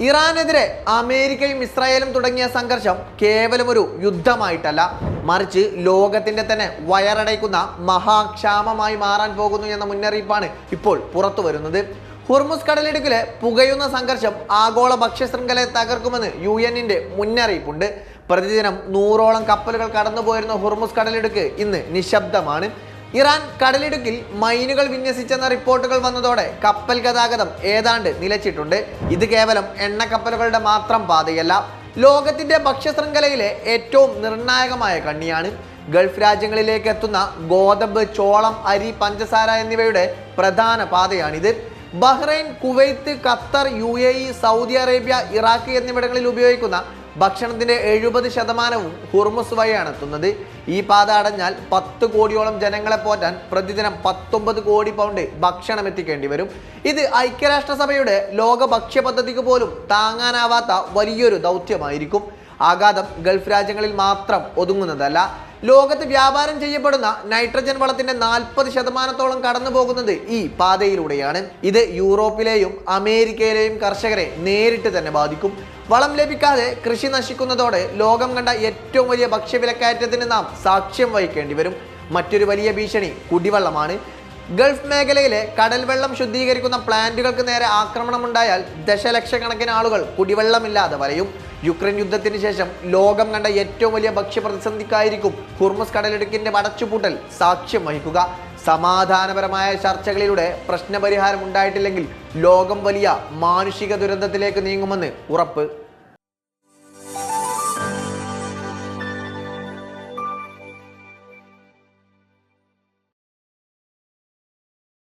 ഇറാനെതിരെ അമേരിക്കയും ഇസ്രായേലും തുടങ്ങിയ സംഘർഷം കേവലം ഒരു യുദ്ധമായിട്ടല്ല, മറിച്ച് ലോകത്തിന്റെ തന്നെ വയറടയ്ക്കുന്ന മഹാക്ഷാമമായി മാറാൻ പോകുന്നു എന്ന മുന്നറിയിപ്പാണ് ഇപ്പോൾ പുറത്തു വരുന്നത്. ഹുർമുസ് കടലിടുക്കിലെ പുകയുന്ന സംഘർഷം ആഗോള ഭക്ഷ്യശൃംഖലയെ തകർക്കുമെന്ന് UN-ന്റെ മുന്നറിയിപ്പുണ്ട്. പ്രതിദിനം 100ഓളം കപ്പലുകൾ കടന്നുപോയിരുന്ന ഹുർമുസ് കടലിടുക്ക് ഇന്ന് നിശബ്ദമാണ്. ഇറാൻ കടലിടുക്കിൽ മൈനുകൾ വിന്യസിച്ചെന്ന റിപ്പോർട്ടുകൾ വന്നതോടെ കപ്പൽ ഗതാഗതം ഏതാണ്ട് നിലച്ചിട്ടുണ്ട്. ഇത് കേവലം എണ്ണക്കപ്പലുകളുടെ മാത്രം പാതയല്ല, ലോകത്തിന്റെ ഭക്ഷ്യശൃംഖലയിലെ ഏറ്റവും നിർണായകമായ കണ്ണിയാണ്. ഗൾഫ് രാജ്യങ്ങളിലേക്ക് എത്തുന്ന ഗോതമ്പ്, ചോളം, അരി, പഞ്ചസാര എന്നിവയുടെ പ്രധാന പാതയാണിത്. Bahrain, Kuwait, Qatar, UAE, Saudi Arabia, Iraq എന്നിവിടങ്ങളിൽ ഉപയോഗിക്കുന്ന ഭക്ഷണത്തിന്റെ 70% ഹുർമുസ് വഴിയാണ് എത്തുന്നത്. ഈ പാത അടഞ്ഞാൽ 10 കോടിയോളം ജനങ്ങളെ പോറ്റാൻ പ്രതിദിനം 19 കോടി പൗണ്ട് ഭക്ഷണം എത്തിക്കേണ്ടി വരും. ഇത് ഐക്യരാഷ്ട്രസഭയുടെ ലോക ഭക്ഷ്യ പദ്ധതിക്ക് പോലും താങ്ങാനാവാത്ത വലിയൊരു ദൗത്യമായിരിക്കും. ആഘാതം ഗൾഫ് രാജ്യങ്ങളിൽ മാത്രം ഒതുങ്ങുന്നതല്ല, ലോകത്ത് വ്യാപാരം ചെയ്യപ്പെടുന്ന നൈട്രജൻ വളത്തിന്റെ 40% കടന്നു പോകുന്നത് ഈ പാതയിലൂടെയാണ്. ഇത് യൂറോപ്പിലെയും അമേരിക്കയിലെയും കർഷകരെ നേരിട്ട് തന്നെ ബാധിക്കും. വളം ലഭിക്കാതെ കൃഷി നശിക്കുന്നതോടെ ലോകം കണ്ട ഏറ്റവും വലിയ ഭക്ഷ്യവിലക്കയറ്റത്തിന് നാം സാക്ഷ്യം വഹിക്കേണ്ടി വരും. മറ്റൊരു വലിയ ഭീഷണി കുടിവെള്ളമാണ്. ഗൾഫ് മേഖലയിലെ കടൽ വെള്ളം ശുദ്ധീകരിക്കുന്ന പ്ലാന്റുകൾക്ക് നേരെ ആക്രമണമുണ്ടായാൽ ദശലക്ഷക്കണക്കിന് ആളുകൾ കുടിവെള്ളമില്ലാതെ വലയും. യുക്രൈൻ യുദ്ധത്തിന് ശേഷം ലോകം കണ്ട ഏറ്റവും വലിയ ഭക്ഷ്യ പ്രതിസന്ധിക്കായിരിക്കും ഹുർമുസ് കടലിടുക്കിന്റെ അടച്ചുപൂട്ടൽ സാക്ഷ്യം വഹിക്കുക. സമാധാനപരമായ ചർച്ചകളിലൂടെ പ്രശ്നപരിഹാരം ഉണ്ടായിട്ടില്ലെങ്കിൽ ലോകം വലിയ മാനുഷിക ദുരന്തത്തിലേക്ക് നീങ്ങുമെന്ന് ഉറപ്പ്.